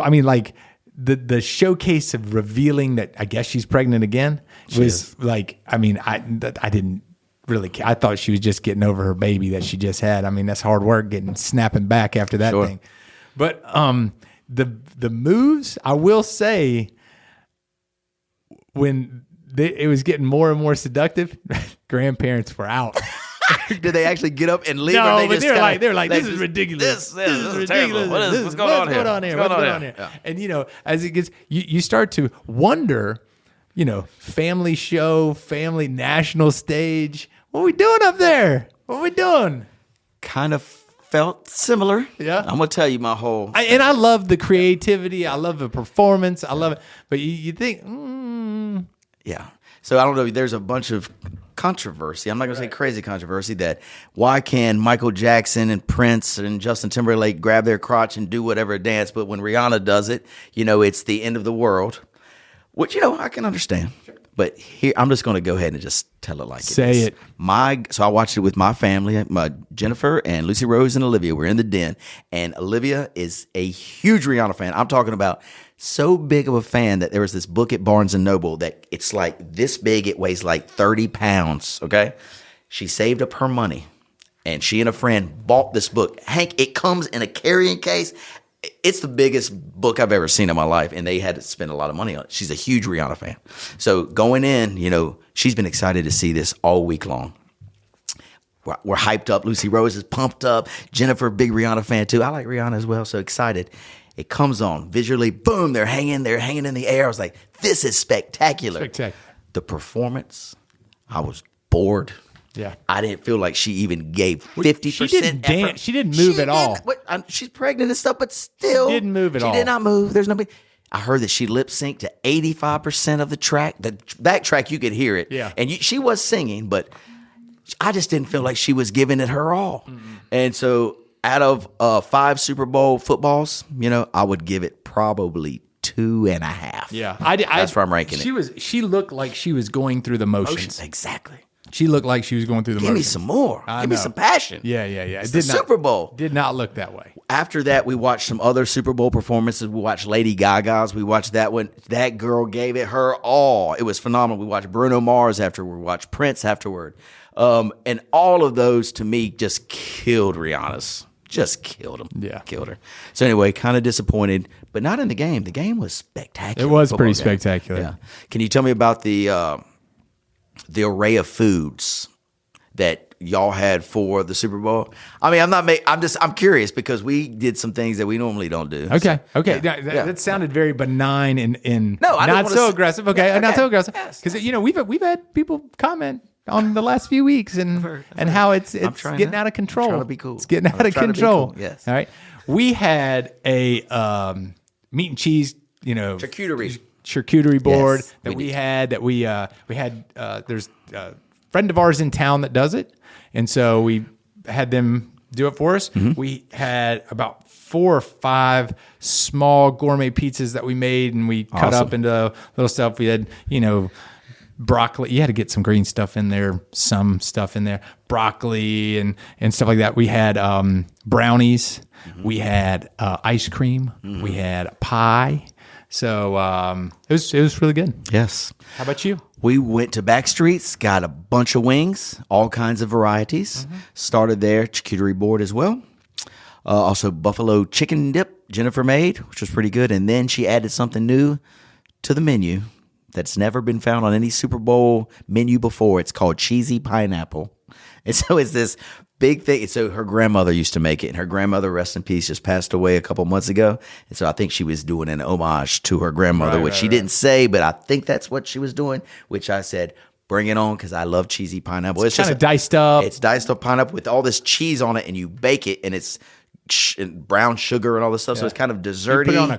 mean, like the showcase of revealing that I guess she's pregnant again was like, I mean, I didn't really care. I thought she was just getting over her baby that she just had. I mean, that's hard work snapping back after that thing. But the moves, I will say, when it was getting more and more seductive, grandparents were out. Did they actually get up and leave? No, or but they're like, this is ridiculous. This is ridiculous. What's going on here? Yeah. And as it gets, you start to wonder family show, family national stage. What are we doing up there? What are we doing? Kind of felt similar. Yeah. I'm going to tell you my whole... I love the creativity. I love the performance. I love it. But you think, Yeah. So I don't know. There's a bunch of controversy. I'm not going to say crazy controversy that why can Michael Jackson and Prince and Justin Timberlake grab their crotch and do whatever dance, but when Rihanna does it, it's the end of the world, which, I can understand. But here, I'm just going to go ahead and just tell it like it is. Say it. So I watched it with my family, Jennifer and Lucy Rose and Olivia. We're in the den, and Olivia is a huge Rihanna fan. I'm talking about so big of a fan that there was this book at Barnes & Noble that it's like this big. It weighs like 30 pounds, okay? She saved up her money, and she and a friend bought this book. Hank, it comes in a carrying case. It's the biggest book I've ever seen in my life, and they had to spend a lot of money on it. She's a huge Rihanna fan. So going in, she's been excited to see this all week long. We're hyped up. Lucy Rose is pumped up. Jennifer, big Rihanna fan too. I like Rihanna as well, so excited. It comes on visually, boom, they're hanging in the air. I was like, this is spectacular. Spectacular. The performance, I was bored. Yeah. I didn't feel like she even gave 50% She didn't effort. dance. She didn't move at all. She's pregnant and stuff, but still. Didn't move at all. She did not move. There's no big. I heard that she lip synced to 85% of the track. The backtrack, you could hear it. Yeah. And she was singing, but I just didn't feel like she was giving it her all. Mm-hmm. And so out of 5 Super Bowl footballs, I would give it probably 2.5. Yeah. That's where I'm ranking it. She looked like she was going through the motions. Exactly. She looked like she was going through the Give motions. me some more. Give me some passion. Yeah. It's the Super Bowl. Did not look that way. After that, we watched some other Super Bowl performances. We watched Lady Gaga's. We watched that one. That girl gave it her all. It was phenomenal. We watched Bruno Mars afterward. We watched Prince afterward. And all of those, to me, just killed Rihanna's. Just killed him. Yeah. Killed her. So anyway, kind of disappointed, but not in the game. The game was spectacular. It was Football pretty game. spectacular. Yeah. Can you tell me about the array of foods that y'all had for the Super Bowl? I mean, I'm curious because we did some things that we normally don't do. Okay. So, Yeah. That sounded very benign and No, I don't not wanna so s- aggressive. Okay, Yeah, not okay. so aggressive. Yes. Because we've had people comment on the last few weeks and how it's trying getting to- out of control. I'm trying to be cool. It's getting out I'm of trying to be control. cool, yes. All right. We had a meat and cheese, charcuterie board Yes, that we we did. had. That we had. There's a friend of ours in town that does it, and so we had them do it for us. Mm-hmm. We had about 4 or 5 small gourmet pizzas that we made, and we cut Awesome. up into little stuff. We had, broccoli. You had to get some green stuff in there, some stuff in there, broccoli and stuff like that. We had brownies. Mm-hmm. We had ice cream. We had pie. So it was really good. Yes. How about you? We went to Backstreets, got a bunch of wings, all kinds of varieties. Started there, charcuterie board as well. Also, buffalo chicken dip Jennifer made, which was pretty good. And then she added something new to the menu that's never been found on any Super Bowl menu before. It's called cheesy pineapple. And so it's this big thing. So her grandmother used to make it, and her grandmother, rest in peace, just passed away a couple months ago. And so I think she was doing an homage to her grandmother, which she didn't say, but I think that's what she was doing, which I said, bring it on, because I love cheesy pineapple. It's Kind just of diced up. It's diced up pineapple with all this cheese on it, and you bake it, and it's brown sugar and all this stuff. So it's kind of desserty. Put it on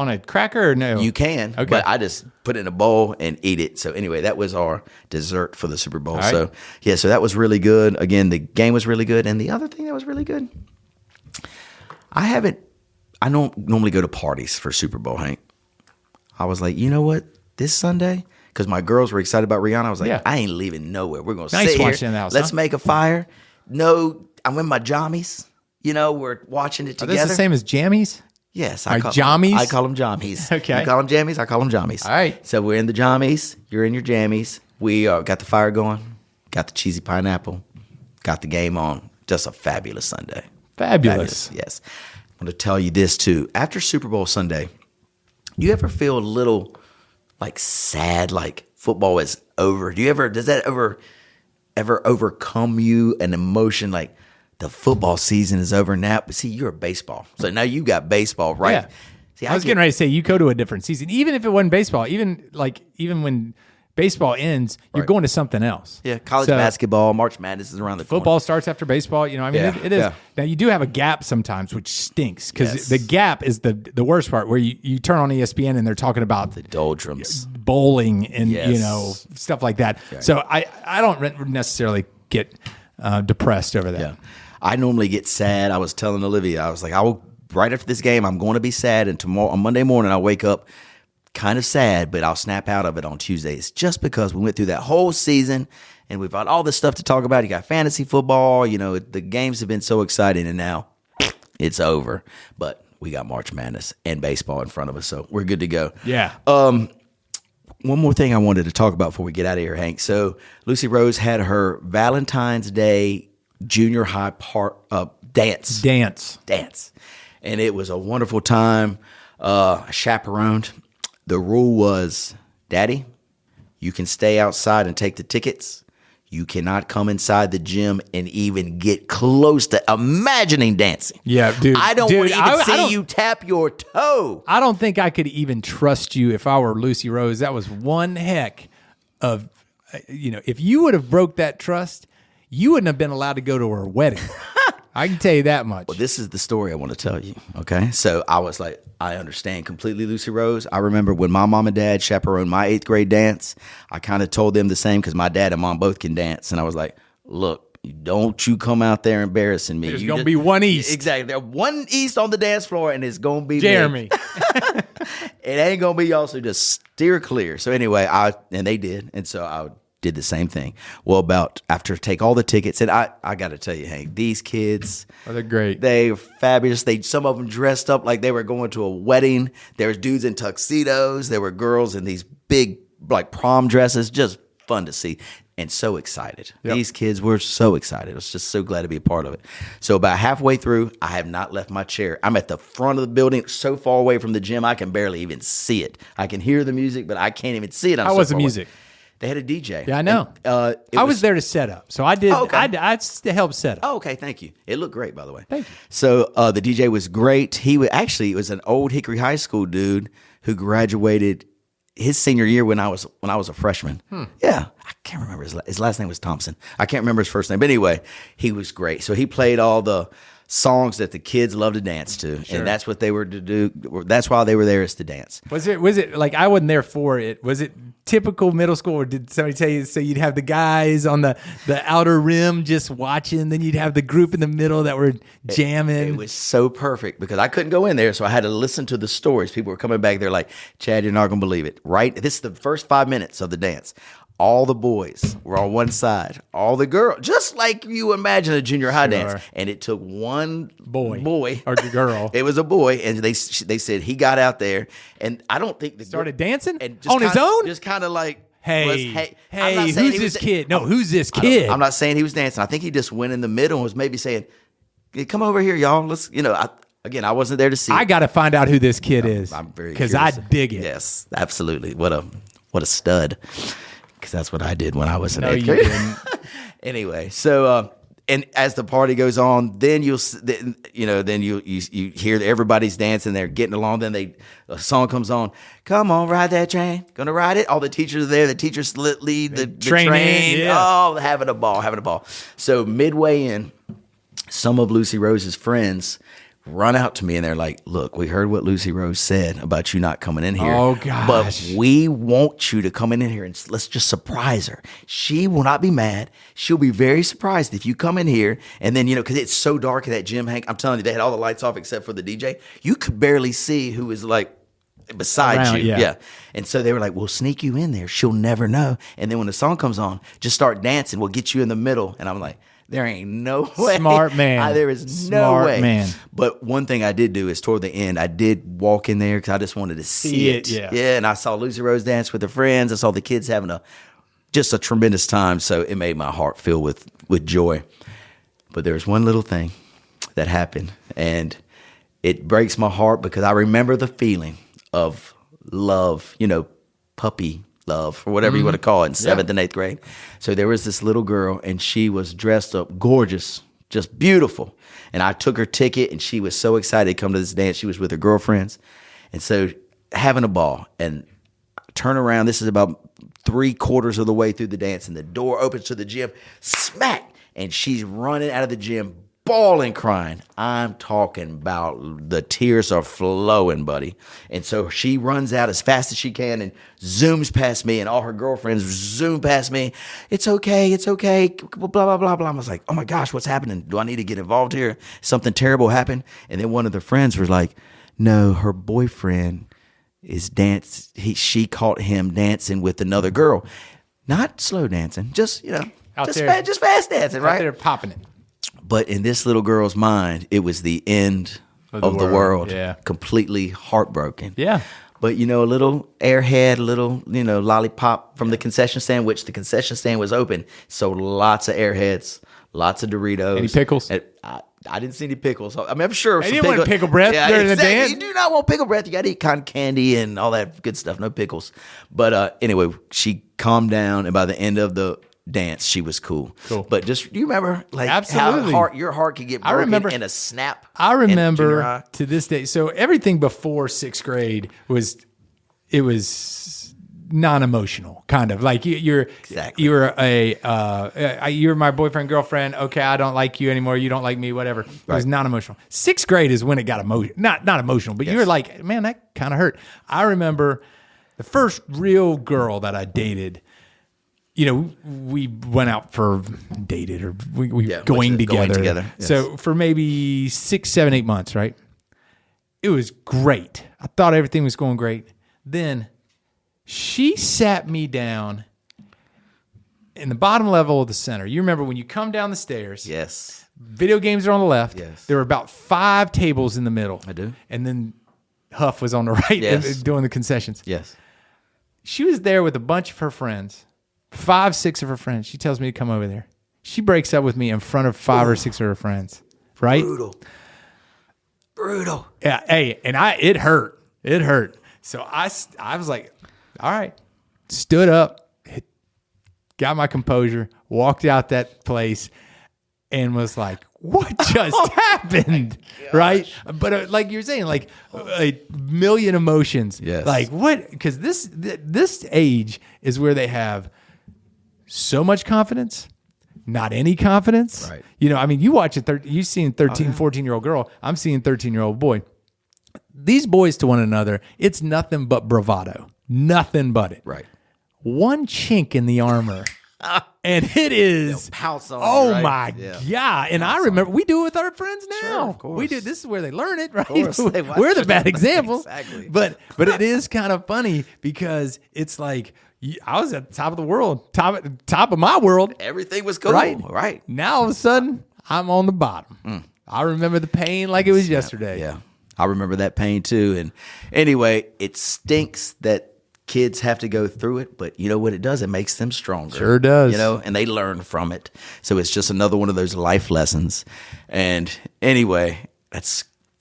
a cracker or no? You can, Okay. but I just put it in a bowl and eat it. So anyway, that was our dessert for the Super Bowl. right. So yeah, so that was really good. Again, the game was really good. And the other thing that was really good, I don't normally go to parties for Super Bowl, Hank. I was like, you know what? This Sunday, because my girls were excited about Rihanna, I was like, Yeah. I ain't leaving nowhere. We're going to Nice sit watching here. in the house, Let's huh? make a fire. No, I'm in my jammies. We're watching it Are together. those the same as jammies? Yes, Like jammies? I call them jammies. Okay. You call them jammies. I call them jammies. All right. So we're in the jammies. You're in your jammies. We got the fire going. Got the cheesy pineapple. Got the game on. Just a fabulous Sunday. Fabulous. Yes. I'm going to tell you this too. After Super Bowl Sunday, you ever feel a little like sad, like football is over? Does that ever overcome you, an emotion like the football season is over now? But see, you're a baseball. So now you got baseball, right? Yeah. See, I was getting ready to say you go to a different season, even if it wasn't baseball. Even when baseball ends, you're going to something else. Yeah, college basketball, March Madness is around the football corner. starts after baseball. You know, I mean, it is. Yeah. Now you do have a gap sometimes, which stinks because the gap is the worst part. Where you turn on ESPN and they're talking about the doldrums, bowling, and stuff like that. Right. So I don't necessarily get depressed over that. Yeah, I normally get sad. I was telling Olivia, I was like, right after this game, I'm going to be sad, and tomorrow on Monday morning, I'll wake up kind of sad, but I'll snap out of it on Tuesdays just because we went through that whole season and we've got all this stuff to talk about. You got fantasy football, the games have been so exciting, and now it's over. But we got March Madness and baseball in front of us, so we're good to go. Yeah. One more thing I wanted to talk about before we get out of here, Hank. So Lucy Rose had her Valentine's Day junior high dance. And it was a wonderful time. Chaperoned. The rule was, Daddy, you can stay outside and take the tickets. You cannot come inside the gym and even get close to imagining dancing. Yeah, dude. I don't want to even see you tap your toe. I don't think I could even trust you if I were Lucy Rose. That was one heck of, if you would have broke that trust, you wouldn't have been allowed to go to her wedding. I can tell you that much. Well, this is the story I want to tell you, okay? So I was like, I understand completely Lucy Rose. I remember when my mom and dad chaperoned my 8th grade dance, I kind of told them the same because my dad and mom both can dance. And I was like, look, don't you come out there embarrassing me. There's going to be one East. Exactly. There's one East on the dance floor, and it's going to be Jeremy. It ain't going to be y'all, so just steer clear. So anyway, and they did. And so I did the same thing. Well, after take all the tickets, and I got to tell you, Hank, these kids, they're great. They're fabulous. Some of them dressed up like they were going to a wedding. There was dudes in tuxedos. There were girls in these big like prom dresses. Just fun to see, and so excited. Yep. These kids were so excited. I was just so glad to be a part of it. So about halfway through, I have not left my chair. I'm at the front of the building, so far away from the gym, I can barely even see it. I can hear the music, but I can't even see it. How was the music? They had a DJ. Yeah, I know. And, I was there to set up, so I did. Oh, okay. I helped set up. Oh, okay. Thank you. It looked great, by the way. Thank you. So the DJ was great. It was an old Hickory High School dude who graduated his senior year when I was a freshman. Yeah, I can't remember his last name was Thompson. I can't remember his first name, but anyway, he was great. So he played all the songs that the kids love to dance to, and that's what they were to do. That's why they were there, is to dance. Was it like, I wasn't there for it? Was it typical middle school, or did somebody tell you so you'd have the guys on the outer rim just watching, then you'd have the group in the middle that were jamming? It was so perfect because I couldn't go in there, so I had to listen to the stories. People were coming back there like, Chad, you're not gonna believe it. Right, this is the first 5 minutes of the dance. All the boys were on one side, all the girls, just like you imagine a junior high dance. And it took one boy or girl. It was a boy, and they said he got out there, and I don't think started dancing and on his own. Just kind of like, hey, who's this kid? No, who's this kid? I'm not saying he was dancing. I think he just went in the middle and was maybe saying, hey, "Come over here, y'all. Let's." Again, I wasn't there to see. I got to find out who this kid is. I'm very because I dig it. Yes, absolutely. What a stud. Because that's what I did when I was in 8th grade. No, you didn't. Anyway, so and as the party goes on, then you hear everybody's dancing, they're getting along. Then a song comes on. Come on, ride that train. Gonna ride it. All the teachers are there. The teachers lead the train. Yeah. Oh, having a ball. So midway in, some of Lucy Rose's friends run out to me and they're like, look, we heard what Lucy Rose said about you not coming in here. Oh, gosh. But we want you to come in here and let's just surprise her. She will not be mad. She'll be very surprised if you come in here. And then, because it's so dark in that gym, Hank, I'm telling you, they had all the lights off except for the DJ. You could barely see who was like beside around, you. Yeah. And so they were like, we'll sneak you in there. She'll never know. And then when the song comes on, just start dancing. We'll get you in the middle. And I'm like, there ain't no way. Smart man. There is Smart no way. Man. But one thing I did do is toward the end, I did walk in there because I just wanted to see it. Yeah. And I saw Lucy Rose dance with her friends. I saw the kids having just a tremendous time. So it made my heart fill with joy. But there's one little thing that happened, and it breaks my heart because I remember the feeling of love, puppy love, or whatever you want to call it, in 7th and 8th grade. So there was this little girl, and she was dressed up gorgeous, just beautiful. And I took her ticket, and she was so excited to come to this dance. She was with her girlfriends. And so having a ball, and turn around. This is about 3/4 of the way through the dance, and the door opens to the gym. Smack! And she's running out of the gym, bawling, crying. I'm talking about the tears are flowing, buddy. And so she runs out as fast as she can and zooms past me, and all her girlfriends zoom past me. It's okay. Blah, blah, blah, blah. I was like, oh my gosh, what's happening? Do I need to get involved here? Something terrible happened? And then one of the friends was like, no, her boyfriend is she caught him dancing with another girl. Not slow dancing, just, just fast dancing, right? They're popping it. But in this little girl's mind, it was the end of the world. Yeah. Completely heartbroken. Yeah. But, a little airhead, a little, lollipop from the concession stand, which the concession stand was open. So lots of airheads, lots of Doritos. Any pickles? I didn't see any pickles. I mean, I'm sure. They didn't want pickle breath during the dance. You do not want pickle breath. You got to eat cotton candy and all that good stuff. No pickles. But anyway, she calmed down, and by the end of the dance, she was cool. But do you remember Absolutely. how your heart could get broken in a snap? I remember to this day. So everything before 6th grade was non-emotional, kind of like you're my boyfriend, girlfriend. Okay, I don't like you anymore. You don't like me. Whatever. It was non-emotional. 6th grade is when it got emotional. Not emotional, but you're like, man, that kind of hurt. I remember the first real girl that I dated. We went out for dated or we going together. Yes. So for maybe 6, 7, 8 months, right? It was great. I thought everything was going great. Then she sat me down in the bottom level of the center. You remember when you come down the stairs? Yes. Video games are on the left. Yes. There were about 5 tables in the middle. I do. And then Huff was on the right doing the concessions. Yes. She was there with a bunch of her friends, 5, 6 of her friends. She tells me to come over there. She breaks up with me in front of 5 or 6 of her friends. Right? Brutal. Yeah. Hey, and it hurt. It hurt. So I was like, all right, stood up, got my composure, walked out that place, and was like, what just happened? Right? But like you're saying, like a million emotions. Yes. Like what? Because this age is where they have so much confidence, not any confidence. Right. You watch you seeing 13, 14-year-old girl. I'm seeing 13-year-old boy. These boys to one another, it's nothing but bravado. Nothing but it. Right. One chink in the armor. And it is. They'll pounce on oh you, right? my God. And I remember we do it with our friends now. Sure, of course. We do. This is where they learn it, right? Of course. They watch We're the it. bad example. Exactly. But it is kind of funny because it's like I was at the top of the world, top of my world. Everything was cool. Right. Now all of a sudden, I'm on the bottom. I remember the pain like it was yesterday. Yeah. I remember that pain too. And anyway, it stinks that kids have to go through it, but you know what it does? It makes them stronger. Sure does. And they learn from it. So it's just another one of those life lessons. And anyway,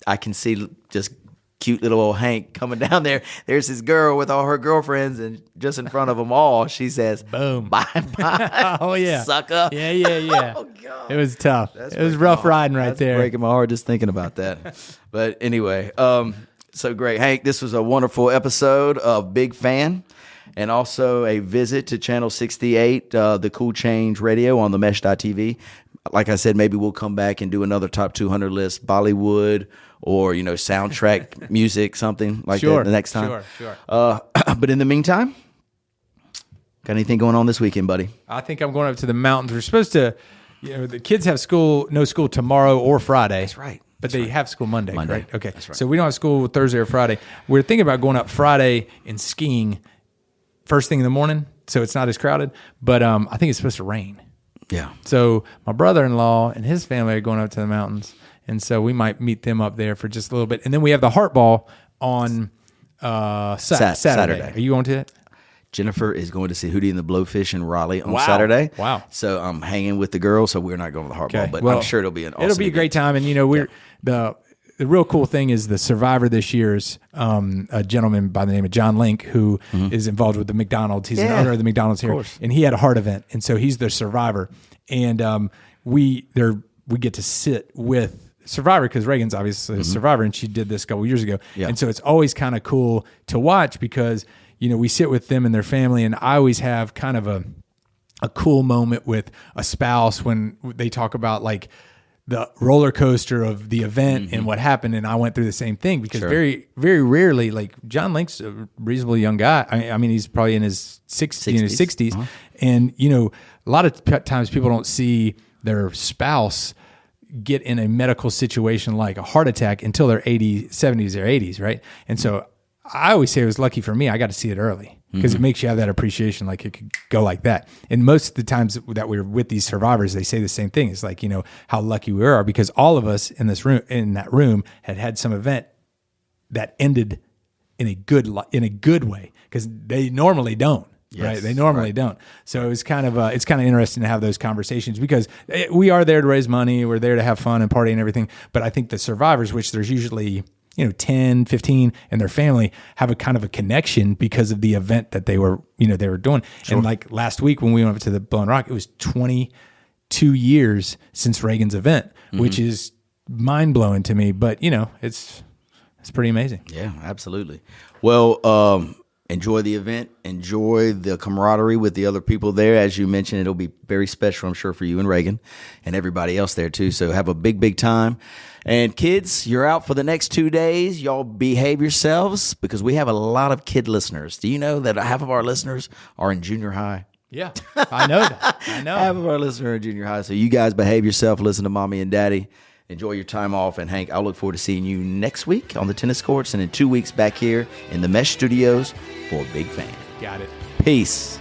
I can see just cute little old Hank coming down there. There's his girl with all her girlfriends, and just in front of them all, she says, boom. Bye. Oh, yeah. Sucker. Yeah. Oh, God. It was tough. It was rough riding right there. Breaking my heart just thinking about that. But anyway, so great. Hank, this was a wonderful episode of Big Fan, and also a visit to Channel 68, the Cool Change Radio on the Mesh.tv. Like I said, maybe we'll come back and do another top 200 list, Bollywood, or soundtrack music, something like that the next time. Sure. But in the meantime, got anything going on this weekend, buddy? I think I'm going up to the mountains. We're supposed to, the kids have no school tomorrow or Friday. That's right. But they have school Monday, right? Okay. That's right. So we don't have school Thursday or Friday. We're thinking about going up Friday and skiing first thing in the morning, so it's not as crowded. But I think it's supposed to rain. Yeah. So my brother-in-law and his family are going up to the mountains, and so we might meet them up there for just a little bit. And then we have the Heart Ball on Saturday. Are you going to it? Jennifer is going to see Hootie and the Blowfish in Raleigh on Saturday. Wow. So I'm hanging with the girls, so we're not going to the Heart Ball, but I'm sure it'll be an awesome It'll be a great time. And, the real cool thing is the survivor this year is a gentleman by the name of John Link, who is involved with the McDonald's. He's an owner of the McDonald's here. And he had a heart event, and so he's the survivor. And we get to sit with Survivor, because Reagan's obviously a Survivor, and she did this a couple years ago. Yeah. And so it's always kind of cool to watch because, we sit with them and their family, and I always have kind of a cool moment with a spouse when they talk about like the roller coaster of the event and what happened. And I went through the same thing because very, very rarely, like John Link's a reasonably young guy. I mean, he's probably in his 60s. Uh-huh. And, a lot of times people don't see their spouse get in a medical situation like a heart attack until they're 70s or 80s. Right. And so I always say it was lucky for me. I got to see it early because it makes you have that appreciation. Like it could go like that. And most of the times that we're with these survivors, they say the same thing. It's like, how lucky we are because all of us in that room had some event that ended in a good way because they normally don't. Yes, right. They normally don't. So it's kind of interesting to have those conversations because we are there to raise money. We're there to have fun and party and everything. But I think the survivors, which there's usually 10, 15 and their family have a kind of a connection because of the event that they were doing. Sure. And like last week when we went up to the Blowing Rock, it was 22 years since Reagan's event, which is mind blowing to me, but it's pretty amazing. Yeah, absolutely. Well, enjoy the event, enjoy the camaraderie with the other people there. As you mentioned, it'll be very special, I'm sure, for you and Reagan and everybody else there too. So have a big, big time. And kids, you're out for the next 2 days. Y'all behave yourselves because we have a lot of kid listeners. Do you know that half of our listeners are in junior high? Yeah, I know that. I know. Half of our listeners are in junior high. So you guys behave yourself, listen to mommy and daddy, enjoy your time off. And Hank, I'll look forward to seeing you next week on the tennis courts and in 2 weeks back here in the Mesh Studios for Big Fan. Got it. Peace.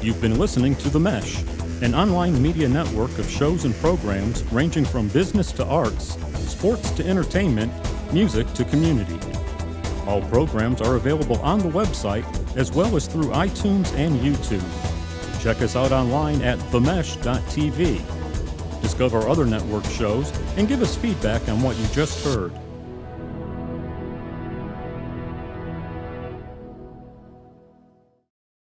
You've been listening to The Mesh, an online media network of shows and programs ranging from business to arts, sports to entertainment, music to community. All programs are available on the website as well as through iTunes and YouTube. Check us out online at themesh.tv. Discover other network shows and give us feedback on what you just heard.